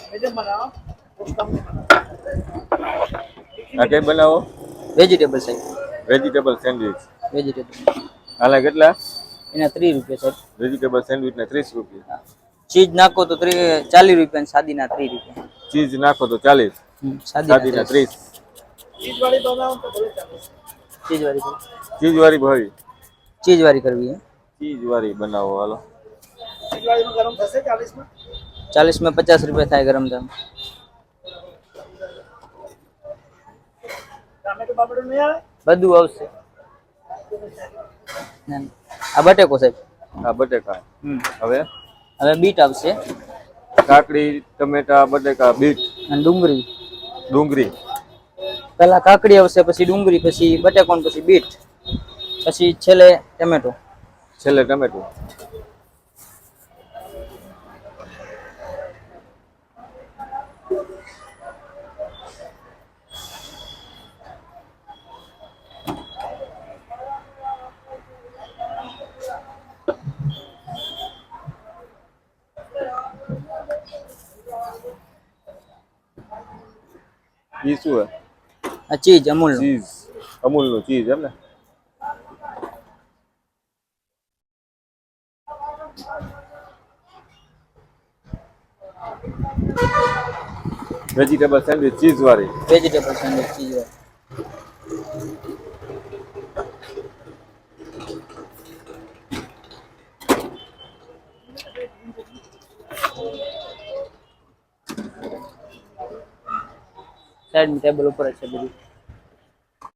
આ કઈ બનાવો? વેજીટેબલ સાહેબ, વેજીટેબલ સેન્ડવિચ. વેજીટેબલ હાલા કેટલા? એના 3 રૂપિયા સાહેબ. વેજીટેબલ સેન્ડવિચ ના 30 રૂપિયા. ચીઝ નાખો તો 40 રૂપિયા અને સાદી ના 30 રૂપિયા. ચીઝ નાખો તો 40, સાદી ના 30. ચીઝ વાળી બનાવો તો ભલે ચાલે. ચીઝ વાળી ચીઝ વાળી ભાઈ. ચીઝ વાળી કરવી है. ચીઝ વાળી બનાવો હાલો. ચીઝ વાળી માં ગરમ થશે 40 માં? 40 में 50 रुपया થાય ગરમ દામ. ટમેટો બાપડો નહીં આવે? બધું આવશે. આ બટેકો સાહેબ. આ બટેકા. હવે બીટ આવશે. કાકડી, ટમેટા, બટેકા, બીટ અને ડુંગળી. ડુંગળી. પહેલા કાકડી આવશે, પછી ડુંગળી, પછી બટેકો, પછી બીટ, પછી છેલ્લે ટમેટો. છેલ્લે ટમેટું. ઈ શું હે? આ ચીઝ અમૂલ. ચીઝ અમૂલનું ચીઝ એમ ને? વેજીટેબલ સેન્ડવિચ ચીઝ વાળી. વેજીટેબલ સેન્ડવિચ ચીઝ વાળી. સાઈડ ટેબલ ઉપર છે બધું.